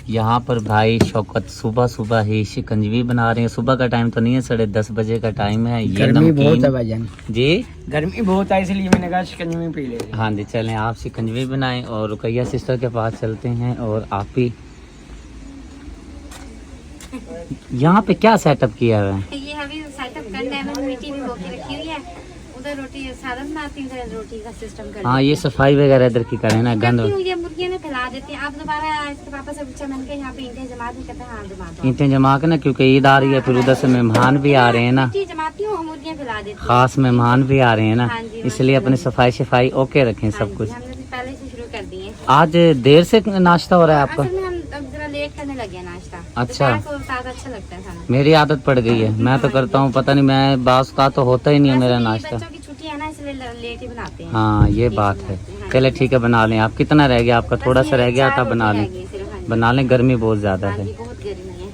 यहाँ पर भाई शौकत सुबह सुबह ही शिकंजवी बना रहे हैं। सुबह का टाइम तो नहीं है, 10:30 बजे का टाइम है। ये गर्मी बहुत है भाईजान जी, गर्मी बहुत है इसलिए मैंने कहा शिकंजवी पी ले। हाँ जी, चलें आप शिकंजवी बनाएं और रुकैया सिस्टर के पास चलते हैं। और आप भी यहाँ पे क्या सेटअप किया हुआ है? ये अभी सेटअप करना है, मिट्टी भी होके रखी हुई है, उधर रोटी सादा बनाती हूँ, इधर रोटी का सिस्टम कर। हाँ, ये सफाई वगैरह इधर की करें ना, गंद ये मुर्गियाँ ने फैला देती हैं। आप दोबारा इसके पापा से पूछा, मैंने कहा यहाँ पे ईंटें जमा दी, कहते हैं हाँ जमा दो। ईंटें जमा के ना, क्योंकि ईद आ रही है, फिर उधर से मेहमान भी आ रहे हैं ना, मिट्टी जमाती हूँ, मुर्गियाँ फैला देती हैं। खास मेहमान भी आ रहे हैं ना, हाँ जी, इसलिए अपनी सफाई शफाई ओके रखें हाँ सब जी, कुछ। हमने भी पहले से शुरू कर दिए। आज देर से नाश्ता हो रहा है आपका? असल में हम अब जरा लेट करने लगे हैं नाश्ता। अच्छा। दोपहर को सादा अच्छा लगता है खाना। मेरी आदत पड़ गई है, मैं तो करता हूँ, पता नहीं, मैं बास का तो होता ही नहीं है मेरा नाश्ता। बच्चों की छुट्टी है ना, इसलिए लेट ही बनाते हैं। हाँ, ये बात है। चले ठीक है, बना लें। आप कितना रह गया आपका? थोड़ा सा रह गया था, बना लें, बना लें। गर्मी बहुत ज्यादा है। बहुत गर्मी है।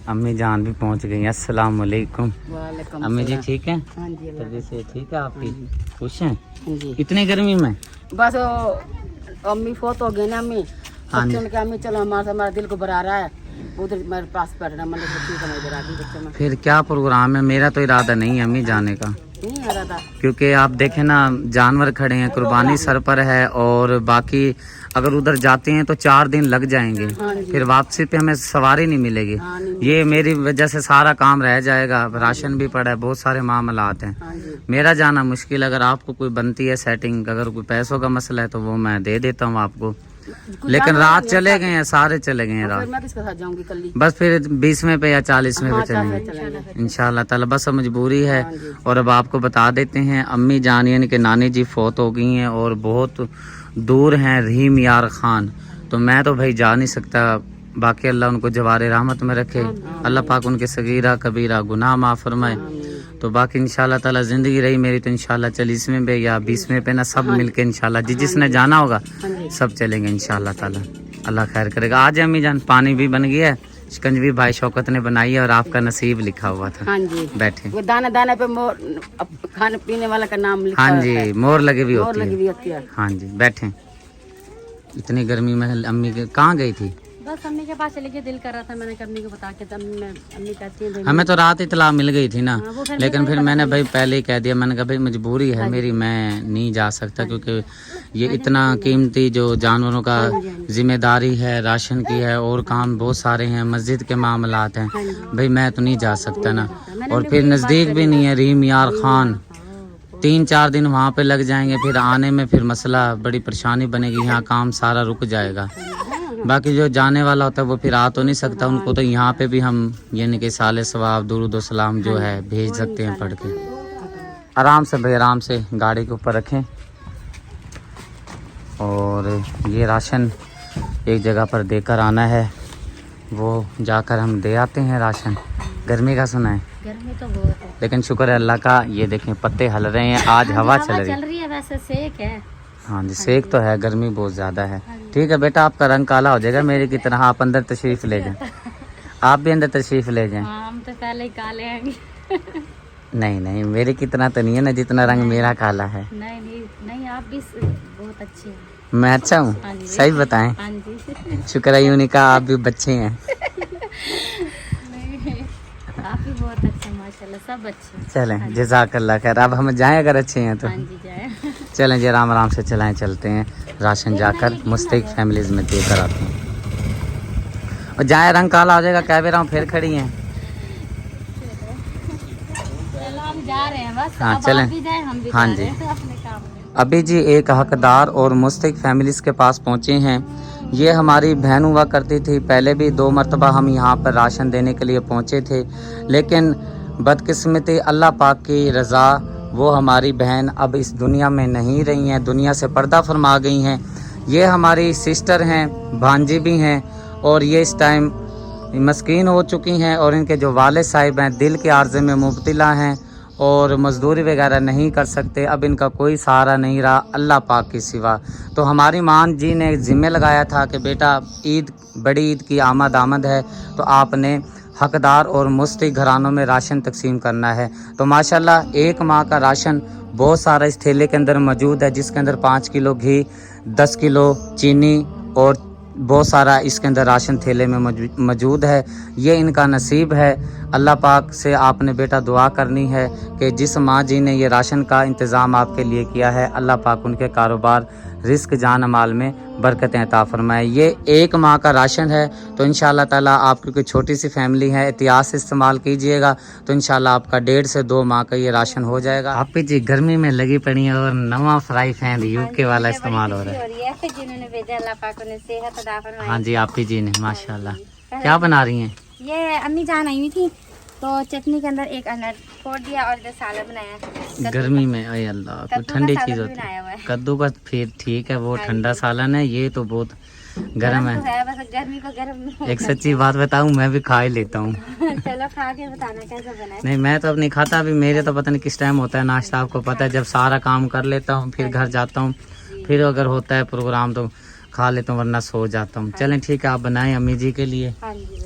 अम्मी जान भी पहुँच गई हैं। अस्सलाम वालेकुम। वालेकुम अम्मी जी ठीक है? हाँ जी तबीयत से ठीक है आपकी? खुश हैं हाँ जी। इतनी गर्मी में? बस वो अम्मी फोत हो गई ना अम्मी। हाँ जी। बच्चों ने कहा अम्मी चलो हमारा दिल को भरा रहा है, उधर मेरे पास पढ़ना, मतलब ठीक है मैं इधर आ गई बच्चों में। फिर क्या प्रोग्राम है? मेरा तो इरादा नहीं है अम्मी जाने का, नहीं आ रहा था। क्योंकि आप देखें ना, जानवर खड़े हैं, कुर्बानी सर पर है, और बाकी अगर उधर जाते हैं तो 4 दिन लग जाएंगे, हाँ जी। फिर वापसी पे हमें सवारी नहीं मिलेगी। हाँ नहीं, ये मेरी वजह से सारा काम रह जाएगा, राशन भी पड़ा है, बहुत सारे मामलात हैं। हाँ जी। मेरा जाना मुश्किल। अगर आपको कोई बनती है सेटिंग, अगर कोई पैसों का मसला है तो वो मैं दे देता हूँ आपको, लेकिन रात चले गए हैं, सारे चले गए हैं फिर रात। मैं किसके साथ जाऊंगी कल? बस फिर 20वें पे या 40वें पे हाँ, चलेंगे चलेंगे। इंशाल्लाह ताला। बस अब मजबूरी है। हाँ जी। और अब आपको बता देते हैं, अम्मी जान यानी कि नानी जी फौत हो गई हैं और बहुत दूर हैं, रहीम यार खान। तो मैं तो भाई जा नहीं सकता। बाकी अल्लाह उनको जवारे रहमत में रखे, अल्लाह पाक उनके सगीरा कबीरा गुनाह माफ़ फरमाए। तो बाकी इंशाल्लाह ताला ज़िंदगी रही मेरी तो इंशाल्लाह 40वें पे या 20वें पे ना, सब मिलके इंशाल्लाह जिसने जाना होगा सब चलेंगे इंशाल्लाह ताला। अल्लाह खैर करेगा। आज अम्मी जान पानी भी बन गया है, शिकंजवी भाई शौकत ने बनाई है और आपका नसीब लिखा हुआ था। हाँ जी। बैठे। वो दाना दाना पे मोर, खाने पीने वाला का नाम लिखा हाँ है। जी, मोर लगी भी मोर होती लगी है। हुई होती है। हाँ जी, बैठे। इतनी गर्मी में अम्मी कहाँ गई थी? बस अम्मी के पास चले गए, दिल कर रहा था, मैंने अम्मी को बता के, तब अम्मी कहती है हमें तो रात इतला मिल गई थी ना, हाँ, वो फिर लेकिन मुझे फिर पता मैंने नहीं। भाई पहले ही कह दिया, मैंने कहा भाई मजबूरी है मेरी, मैं नहीं जा सकता, क्योंकि ये इतना कीमती जो जानवरों का जिम्मेदारी है, राशन की है, और काम बहुत सारे हैं, मस्जिद के मामलात हैं, भाई मैं तो नहीं जा सकता ना। और फिर नज़दीक भी नहीं है रहीम यार खान, 3-4 दिन वहाँ पे लग जाएंगे, फिर आने में फिर मसला, बड़ी परेशानी बनेगी, यहाँ काम सारा रुक जाएगा। बाकी जो जाने वाला होता है वो फिर आ तो नहीं सकता, उनको तो यहाँ पे भी हम यानी कि साले सवाब दुरूद व सलाम जो है भेज सकते हैं पढ़ के। आराम से भाई, आराम से गाड़ी के ऊपर रखें। और ये राशन एक जगह पर देकर आना है, वो जाकर हम दे आते हैं राशन। गर्मी का सुना है, गर्मी तो बहुत है, लेकिन शुक्र है अल्लाह का, ये देखें पत्ते हल रहे हैं, आज हवा चल रही है। वैसे सेक है। हाँ जी, सेक तो है, गर्मी बहुत ज़्यादा है। ठीक है बेटा, आपका रंग काला हो जाएगा मेरी की तरह, आप अंदर तशरीफ़ ले जाएं। आप भी अंदर तशरीफ़ ले जाएं। हम तो पहले ही काले हैं। नहीं नहीं, मेरी कितना तो नहीं है ना जितना रंग मेरा काला है। नहीं नहीं नहीं, आप भी बहुत अच्छे हैं। मैं अच्छा हूँ? हाँ जी। सही बताएं। हाँ जी। शुक्र है, यूँ नहीं कहा आप भी बच्चे हैं। नहीं, आप भी बहुत अच्छे हैं माशाल्लाह, सब अच्छे हैं। चलें, जज़ाकल्लाह खैर। अब हम जाएं अगर अच्छे हैं तो? हाँ जी, जाए। चलें जी, आराम आराम से चलाएं, चलते हैं राशन जाकर मुस्तैक फैमिलीज़ में देकर आते हैं। और जाए, रंग काला हो जाएगा, कह भी रहा हूँ, फिर खड़ी हैं। चलो हम जा रहे हैं बस। हाँ, अब चलें। आप भी जाएं, हम भी हाँ जा जी। रहे हैं अपने काम में। अभी जी एक हकदार और मुस्तैक फैमिलीज़ के पास पहुँचे हैं। ये हमारी बहन हुआ करती थी, पहले भी 2 मरतबा हम यहाँ पर राशन देने के लिए पहुँचे थे, लेकिन बदकिस्मती अल्लाह पाक की रज़ा, वो हमारी बहन अब इस दुनिया में नहीं रही हैं, दुनिया से पर्दा फरमा गई हैं। ये हमारी सिस्टर हैं, भांजी भी हैं, और ये इस टाइम मस्कीन हो चुकी हैं, और इनके जो वालिद साहिब हैं दिल के आर्ज़े में मुब्तला हैं और मज़दूरी वगैरह नहीं कर सकते। अब इनका कोई सहारा नहीं रहा अल्लाह पाक के सिवा। तो हमारी मान जी ने ज़िम्मे लगाया था कि बेटा ईद, बड़ी ईद की आमद है, तो आपने हकदार और मुस्तैक घरानों में राशन तकसीम करना है। तो माशाल्लाह 1 माह का राशन बहुत सारा इस थैले के अंदर मौजूद है, जिसके अंदर 5 किलो घी, 10 किलो चीनी और बहुत सारा इसके अंदर राशन थैले में मौजूद है। ये इनका नसीब है। अल्लाह पाक से आपने बेटा दुआ करनी है कि जिस माँ जी ने ये राशन का इंतज़ाम आपके लिए किया है, अल्लाह पाक उनके कारोबार, रिस्क, जान माल में बरकतें अता फरमाए। ये 1 माह का राशन है, तो इंशाअल्लाह ताला आप क्योंकि छोटी सी फैमिली है, एहतियात से इस्तेमाल कीजिएगा तो इंशाअल्लाह आपका 1.5 से 2 माह का ये राशन हो जाएगा। आप जी गर्मी में लगी पड़ी है और नवा फ्राई पैन यूके वाला इस्तेमाल हो रहा है। जिन्होंने भेजा अल्लाह पाक उन्हें सेहत अता फरमाए। हाँ जी, आप जी ने माशाल्लाह। क्या बना रही हैं? ये अम्मी जान आई हुई थी तो चटनी के अंदर एक अनार फोड़ दिया और इधर सालन बनाया। गर्मी में अरे अल्लाह, कोई ठंडी चीज होती है। कद्दू का फिर ठीक है, वो ठंडा सालन है, ये तो बहुत गर्म है। बस गर्मी को गर्म। एक सच्ची बात बताऊं, मैं भी खा ही लेता हूँ। चलो खा के बताना कैसा बना है। नहीं, मैं तो अब नहीं खाता। अभी मेरे तो पता नहीं किस टाइम होता है नाश्ता, आपको पता है। जब सारा काम कर लेता हूँ फिर घर जाता हूँ, फिर अगर होता है प्रोग्राम तो खा लेता हूँ, वरना सो जाता हूँ। चलें ठीक है, आप बनाएं अम्मी जी के लिए।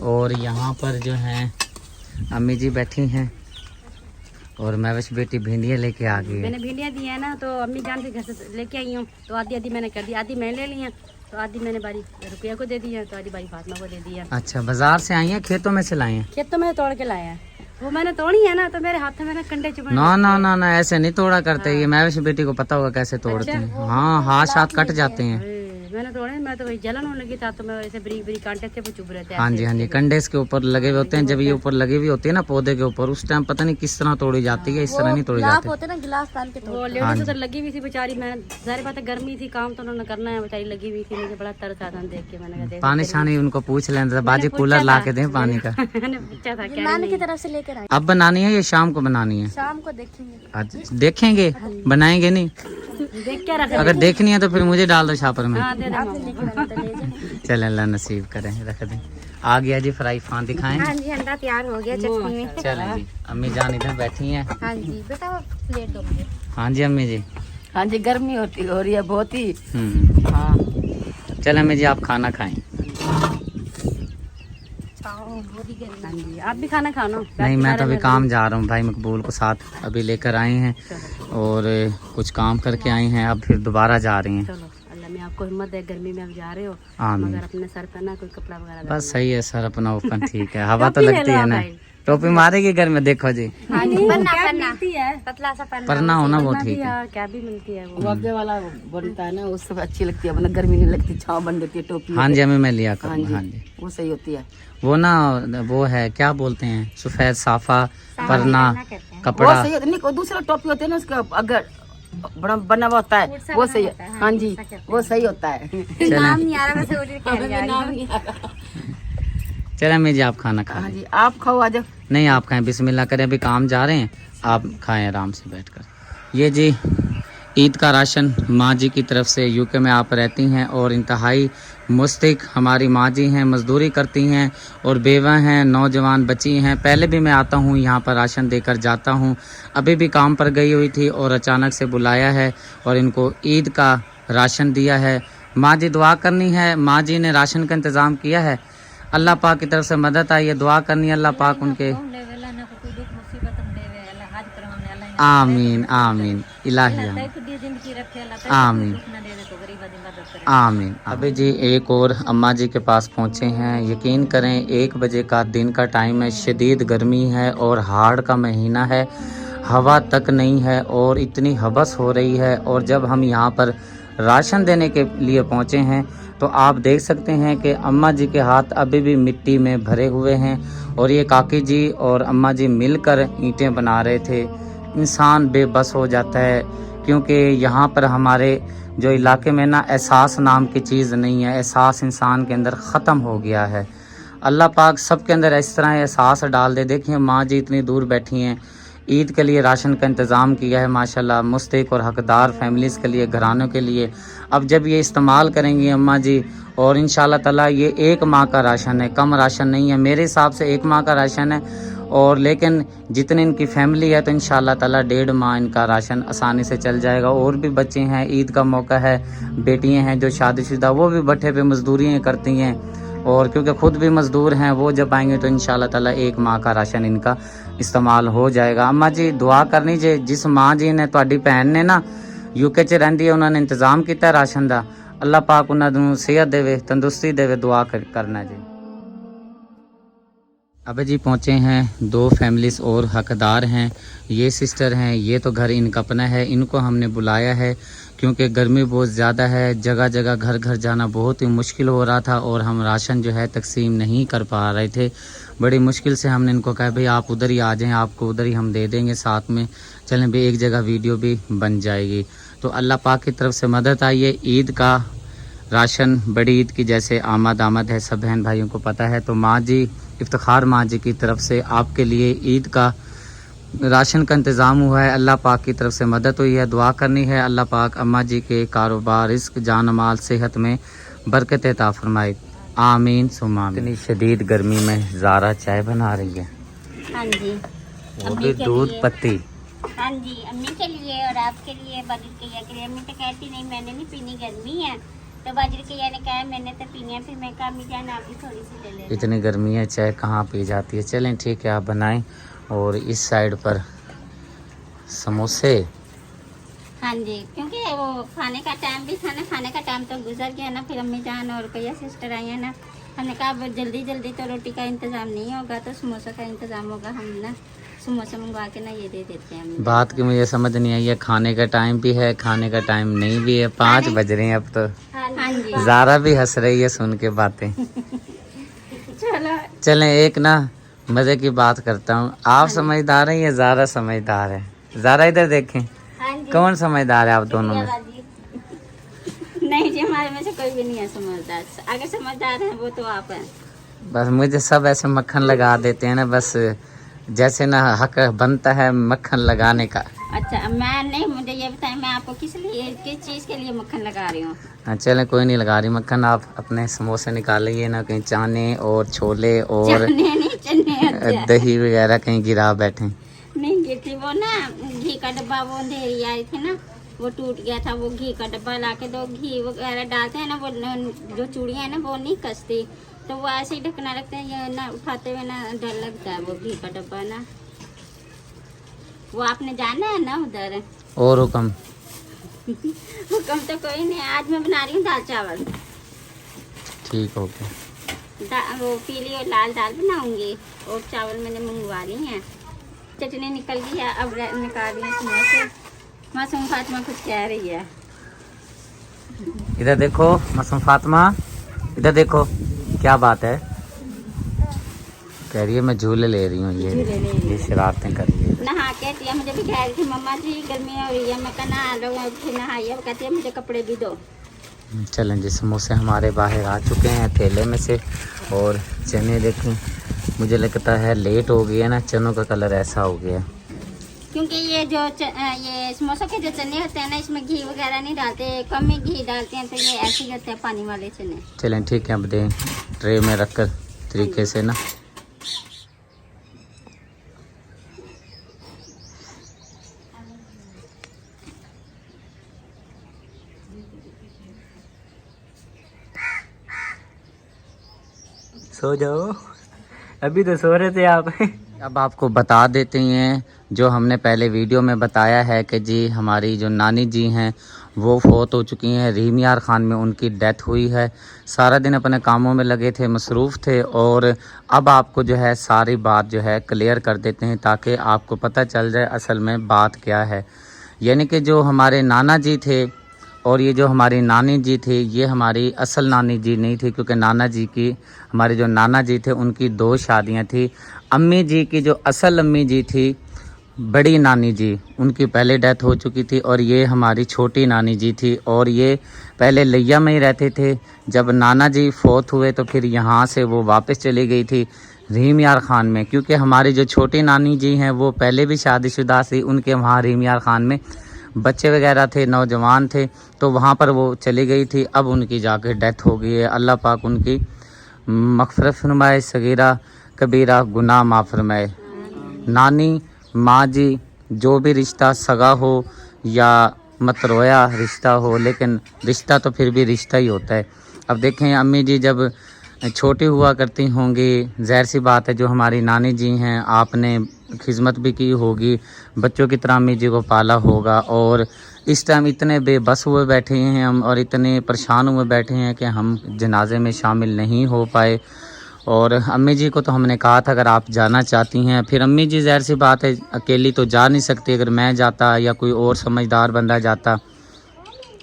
और यहाँ पर जो है अम्मी जी बैठी हैं और मैं बस बेटी भिंडियाँ लेके आ गई है। मैंने भिंडियाँ दी है ना, तो अम्मी जान के घर से लेके आई हूँ, तो आधी मैंने कर दी, आधी मैंने ले ली है, तो आधी मैंने बारी रुपया को दे दी है, तो आधी बारी फातिमा को दे दी है। अच्छा, बाजार से आई हैं, खेतों में से लाई हैं? खेतों में तोड़ के लाए हैं, वो मैंने तोड़ी है ना, तो मेरे हाथ में कंडे चुभ। ना ना ना ना, ऐसे नहीं तोड़ा करते ये। मैं वैसे बेटी को पता होगा कैसे तोड़ते हैं। हाँ, हाथ कट जाते हैं। मैंने तोड़े, मैं तो वही जलन होने लगी था, तो मैं ऐसे बरीक बरीक कांटे थे वो चुभ रहे थे। हाँ जी हाँ जी, कंडे इसके ऊपर लगे हुए होते हैं। जब ये ऊपर लगे हुए होते हैं ना पौधे के ऊपर, उस टाइम पता नहीं किस तरह तोड़ी जाती है, इस तरह नहीं तोड़ी जाती। होते ना गिलास डाल के, वो लेडीज उधर लगी हुई थी बेचारी। मैं जाहिर बात है गर्मी थी, काम तो उन्होंने करना है, बेचारी लगी हुई थी। मुझे बड़ा तरस आता देख के। मैंने कहा पानी छानी उनको पूछ लेना, बाजी कूलर ला के दें पानी का। मैंने पूछा था क्या नानी की तरफ से लेकर आए। अब बनानी है या शाम को बनानी है? शाम को देखेंगे। आज देखेंगे, बनाएंगे नहीं? देख क्या रखा। अगर देखनी है तो फिर मुझे डाल दो छापर में। चले अल्लाह नसीब करें, रख दें। आ गया जी फ्राई पान, दिखाएं। हाँ जी, अंडा तैयार हो गया चटनी में। चलें जी, अम्मी जान इधर बैठी हैं। हाँ जी बेटा, वो प्लेट दो मुझे। हाँ जी अम्मी जी। हाँ जी, गर्मी हो रही है बहुत ही। हाँ, चलें अम्मी जी, आप खाना खाएं। हाँ जी, आप भी खाना खाना। नहीं, मैं तो अभी काम जा रहा हूँ, भाई मकबूल को साथ अभी लेकर आए हैं और कुछ काम करके आए हैं, अब फिर दोबारा जा रही हैं। चलो, अल्लाह में आपको हिम्मत है, गर्मी में आप जा रहे हो। आमीन। मगर अपने सर पे ना कोई कपड़ा वगैरह। बस सही है सर, अपना ओपन ठीक है। हवा तो लगती है ना, टोपी मारेगी घर में, देखो जी। हाँ जी, पन्ना पतला सा परना होना वो ठीक है। क्या भी मिलती है, वो अब्बे वाला बनता है ना, उससे अच्छी लगती है, वरना गर्मी नहीं लगती, छाँव बन देती है टोपी। हाँ जी हमें मैं लिया करूँ। हाँ जी, वो सही होती है। वो ना, वो है क्या बोलते हैं, सफेद साफा परना वो कपड़ा। सही होता है। नहीं, दूसरा टोपी होती है ना, उसका अगर बड़ा बना हुआ होता है, वो सही है। हाँ जी, वो सही होता है। नाम नहीं आ रहा, वैसे उधर कह रही है। चले अम्मी जी, आप खाना खा हाँ लें। जी, आप खाओ आज। नहीं, आप खाएं, बिस्मिल्लाह करें, अभी काम जा रहे हैं, आप खाएं आराम से बैठकर। ये जी ईद का राशन माँ जी की तरफ से। यूके में आप रहती हैं और इंतहाई मुस्तहिक हमारी माँ जी हैं, मजदूरी करती हैं और बेवा हैं, नौजवान बच्ची हैं। पहले भी मैं आता हूँ यहाँ पर राशन देकर जाता हूँ, अभी भी काम पर गई हुई थी और अचानक से बुलाया है और इनको ईद का राशन दिया है। माँ जी दुआ करनी है, माँ जी ने राशन का इंतज़ाम किया है, अल्लाह पाक की तरफ से मदद आई है, दुआ करनी है अल्लाह पाक उनके। आमीन आमीन इलाही आमीन आमीन। अभी जी एक और अम्मा जी के पास पहुँचे हैं। यकीन करें 1 बजे का दिन का टाइम है, शदीद गर्मी है और हाड़ का महीना है, हवा तक नहीं है और इतनी हबस हो रही है। और जब हम यहाँ पर राशन देने के लिए पहुँचे हैं तो आप देख सकते हैं कि अम्मा जी के हाथ अभी भी मिट्टी में भरे हुए हैं और ये काकी जी और अम्मा जी मिलकर ईंटें बना रहे थे। इंसान बेबस हो जाता है क्योंकि यहाँ पर हमारे जो इलाके में ना एहसास नाम की चीज़ नहीं है, एहसास इंसान के अंदर ख़त्म हो गया है। अल्लाह पाक सबके अंदर इस तरह एहसास डाल दे। देखिए माँ जी इतनी दूर बैठी हैं, ईद के लिए राशन का इंतज़ाम किया है माशाल्लाह, मुस्तहिक और हकदार फैमिलीज़ के लिए, घरानों के लिए। अब जब ये इस्तेमाल करेंगी अम्मा जी और इंशाल्लाह ताला ये 1 माह का राशन है, कम राशन नहीं है, मेरे हिसाब से 1 माह का राशन है। और लेकिन जितनी इनकी फैमिली है तो इंशाल्लाह ताला 1.5 माह इनका राशन आसानी से चल जाएगा। और भी बच्चे हैं, ईद का मौका है, बेटियां हैं जो शादीशुदा, वो भी भट्ठे पे मजदूरियाँ करती हैं और क्योंकि ख़ुद भी मज़दूर हैं, वो जब आएंगे तो इंशाल्लाह ताला 1 माह का राशन इनका इस्तेमाल हो जाएगा। अम्मा जी दुआ करनी जे, जिस माँ जी ने तुहाडी भैन ने ना यूके च रहिंदी है, उन्होंने इंतज़ाम किया राशन का, अल्लाह पाक उन्हें सेहत देवे, तंदुरुस्ती देवे, दुआ करना जी। अब जी पहुँचे हैं 2 फैमिलीज़ और हकदार हैं। ये सिस्टर हैं, ये तो घर इनका अपना है। इनको हमने बुलाया है क्योंकि गर्मी बहुत ज़्यादा है, जगह जगह घर घर जाना बहुत ही मुश्किल हो रहा था और हम राशन जो है तकसीम नहीं कर पा रहे थे। बड़ी मुश्किल से हमने इनको कहा भाई आप उधर ही आ जाएं, आपको उधर ही हम दे देंगे साथ में, चलें भाई एक जगह वीडियो भी बन जाएगी। तो अल्लाह पाक की तरफ से मदद आई है। ईद का राशन बड़ी ईद की जैसे आमद है, सब बहन भाइयों को पता है। तो माँ जी, इफ्तिखार माँ जी की तरफ से आपके लिए ईद का राशन का इंतज़ाम हुआ है। अल्लाह पाक की तरफ से मदद हुई है। दुआ करनी है अल्लाह पाक अम्मा जी के कारोबार, रिस्क, जान माल, सेहत में बरकत अता फरमाए, आमीन सुम्मा आमीन। इतनी शदीद गर्मी में ज़ारा चाय बना रही है। हाँ जी, वो भी दूध पत्ती। हाँ जी, अम्मी के लिए और आपके लिए, बाजरे के लिए। अम्मी तो कहती नहीं मैंने नहीं पीनी, गर्मी है, तो बाजरे के ने कहा मैंने तो पीनी है। फिर मैं कहा अम्मी जान आप भी थोड़ी सी ले लेना। इतनी गर्मी है, चाय कहाँ पी जाती है। चलें ठीक है, आप बनाएं। और इस साइड पर समोसे। हाँ जी, क्योंकि वो खाने का टाइम भी था ना, खाने का टाइम तो गुजर गया ना। फिर अम्मी जान और भैया सिस्टर आई है ना, हमने कहा अब जल्दी जल्दी तो रोटी का इंतज़ाम नहीं होगा, तो समोसा का इंतज़ाम होगा। हम ना समोसा मंगवा के ना ये दे देते हैं। बात की मुझे समझ नहीं आई है, खाने का टाइम भी है, खाने का टाइम नहीं भी है। 5 बज रहे हैं अब तो। हाँ जी, ज़ारा भी हंस रही है सुन के बातें। चलो चलें एक ना मज़े की बात करता हूँ। आप समझदार हैं या ज़ारा समझदार है? ज़ारा इधर देखें, हाँ जी, कौन समझदार है आप दोनों में? नहीं जी, हमारे में से कोई भी नहीं है समझदार। अगर समझदार है वो तो आप हैं। बस मुझे सब ऐसे मक्खन लगा देते हैं ना, बस जैसे ना हक बनता है मक्खन लगाने का। अच्छा, मैं नहीं, मुझे ये बताएं मैं आपको किस चीज़ के लिए मक्खन लगा रही हूँ? हाँ चलें, कोई नहीं लगा रही मक्खन। आप अपने समोसे निकालिए ना, कहीं चाने और छोले और चने दही वगैरह कहीं गिरा बैठे। नहीं गिरती, वो ना घी का डब्बा वो अंधेरी आई थी ना, वो टूट गया था। वो घी का डब्बा लाके दो, घी वगैरह डालते हैं ना, वो जो चूड़ियाँ है ना वो नहीं कसती, तो वो ऐसे ही ढकना रखते हैं। ये ना उठाते हुए ना डर लगता है वो घी का डब्बा ना। वो आपने जाना है ना उधर। और हुक्म? हुक्म तो कोई नहीं, आज मैं बना रही हूँ दाल चावल। ठीक हो गया। वो पीली और लाल दाल बनाऊंगी और चावल मैंने मंगवा ली हैं। चटनी निकल गई है, अब निकाल रही हूँ समोसे। मासूम फातिमा कुछ कह रही है। इधर देखो मासूम फातिमा, इधर देखो क्या बात है। कह रही है मैं झूले ले रही हूँ। ये शरारतें कर रही है। नहा के दिया, मुझे भी कह रही थी मम्मा जी गर्मी हो रही है, मैं कहा नहा लो। फिर नहाइए, वो कहती है मुझे कपड़े भी दो। चलें जी, समोसे हमारे बाहर आ चुके हैं थैले में से। और चने देखें, मुझे लगता है लेट हो गया ना, चनों का कलर ऐसा हो गया क्योंकि ये जो ये समोसा के जो चने होते हैं ना, इसमें घी वगैरह नहीं डालते, कम ही घी डालते हैं, तो ये ऐसे ही होते हैं पानी वाले चने। चलें ठीक है, अब दें ट्रे में रख कर तरीके से ना। सो जाओ, अभी तो सो रहे थे आप। अब आपको बता देते हैं जो हमने पहले वीडियो में बताया है कि जी हमारी जो नानी जी हैं वो फौत हो चुकी हैं। रहीम यार खान में उनकी डेथ हुई है। सारा दिन अपने कामों में लगे थे, मसरूफ़ थे। और अब आपको जो है सारी बात जो है क्लियर कर देते हैं ताकि आपको पता चल जाए असल में बात क्या है। यानी कि जो हमारे नाना जी थे और ये जो हमारी नानी जी थी, ये हमारी असल नानी जी नहीं थी, क्योंकि नाना जी की, हमारे जो नाना जी थे उनकी 2 शादियां थी। अम्मी जी की जो असल अम्मी जी थी, बड़ी नानी जी, उनकी पहले डेथ हो चुकी थी। और ये हमारी छोटी नानी जी थी, और ये पहले लिया में ही रहते थे। जब नाना जी फौत हुए तो फिर यहाँ से वो वापस चली गई थी रहीम यार खान में, क्योंकि हमारी जो छोटी नानी जी हैं वो पहले भी शादीशुदा थी। उनके वहाँ रहीम यार खान में बच्चे वगैरह थे, नौजवान थे, तो वहाँ पर वो चली गई थी। अब उनकी जाकर डेथ हो गई है। अल्लाह पाक उनकी मग़फ़िरत फरमाए, सगीरा कबीरा गुनाह माफ़ फरमाए। नानी माँ जी, जो भी रिश्ता सगा हो या मतरोया रिश्ता हो, लेकिन रिश्ता तो फिर भी रिश्ता ही होता है। अब देखें, अम्मी जी जब छोटी हुआ करती होंगी, ज़ाहिर सी बात है जो हमारी नानी जी हैं, आपने खिदमत भी की होगी, बच्चों की तरह अम्मी जी को पाला होगा। और इस टाइम इतने बेबस हुए बैठे हैं हम और इतने परेशान हुए बैठे हैं कि हम जनाजे में शामिल नहीं हो पाए। और अम्मी जी को तो हमने कहा था अगर आप जाना चाहती हैं, फिर अम्मी जी ज़ाहिर सी बात है अकेली तो जा नहीं सकती, अगर मैं जाता या कोई और समझदार बंदा जाता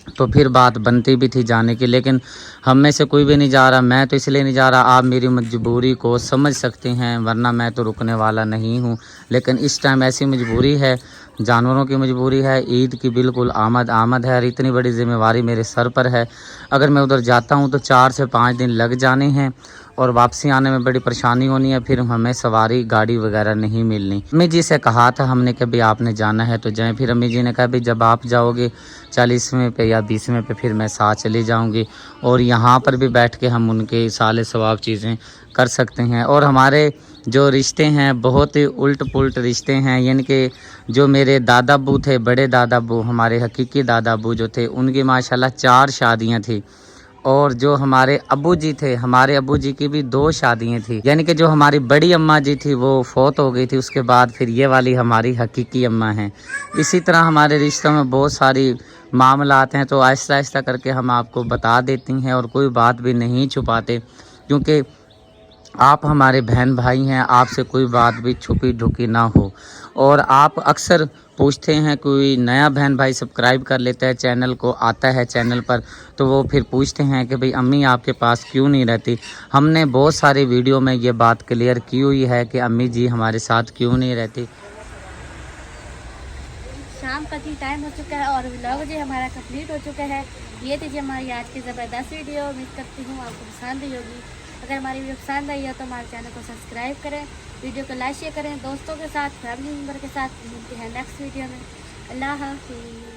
तो फिर बात बनती भी थी जाने की, लेकिन हम में से कोई भी नहीं जा रहा। मैं तो इसलिए नहीं जा रहा, आप मेरी मजबूरी को समझ सकते हैं, वरना मैं तो रुकने वाला नहीं हूँ। लेकिन इस टाइम ऐसी मजबूरी है, जानवरों की मजबूरी है, ईद की बिल्कुल आमद है और इतनी बड़ी ज़िम्मेवारी मेरे सर पर है। अगर मैं उधर जाता हूँ तो 4 से 5 दिन लग जाने हैं और वापसी आने में बड़ी परेशानी होनी है, फिर हमें सवारी गाड़ी वगैरह नहीं मिलनी। अम्मी जी से कहा था हमने कि भाई आपने जाना है तो जाएं। फिर अम्मी जी ने कहा भाई जब आप जाओगे 40वें पे या 20वें पे फिर मैं साथ चली जाऊंगी और यहाँ पर भी बैठ के हम उनके साले सवाब चीज़ें कर सकते हैं। और हमारे जो रिश्ते हैं बहुत ही उल्ट पुल्ट रिश्ते हैं, यानी कि जो मेरे दादा अब्बू थे, बड़े दादा अब्बू, हमारे हकीकी दादा अब्बू जो थे, उनकी माशाल्लाह 4 शादियाँ थी। और जो हमारे अब्बू जी थे, हमारे अब्बू जी की भी 2 शादियाँ थी, यानी कि जो हमारी बड़ी अम्मा जी थी वो फौत हो गई थी, उसके बाद फिर ये वाली हमारी हकीकी अम्मा हैं। इसी तरह हमारे रिश्तों में बहुत सारी मामलात हैं, तो आहिस्ता आहिस्ता करके हम आपको बता देती हैं और कोई बात भी नहीं छुपाते, क्योंकि आप हमारे बहन भाई हैं, आपसे कोई बात भी छुपी ढुकी ना हो। और आप अक्सर पूछते हैं, कोई नया बहन भाई सब्सक्राइब कर लेता है चैनल को, आता है चैनल पर, तो वो फिर पूछते हैं कि भाई अम्मी आपके पास क्यों नहीं रहती। हमने बहुत सारे वीडियो में ये बात क्लियर की हुई है कि अम्मी जी हमारे साथ क्यों नहीं रहती। शाम का जी टाइम हो चुका है और व्लॉग जी हमारा कंप्लीट हो चुका है। ये थी जी हमारी आज की ज़बरदस्त वीडियो। उम्मीद करती हूँ आपको पसंद आई होगी। अगर हमारी वीडियो पसंद आई है तो हमारे चैनल को सब्सक्राइब करें, वीडियो को लाइक शेयर करें दोस्तों के साथ, फैमिली मेम्बर के साथ। मिलते हैं नेक्स्ट वीडियो में। अल्लाह हाफिज़।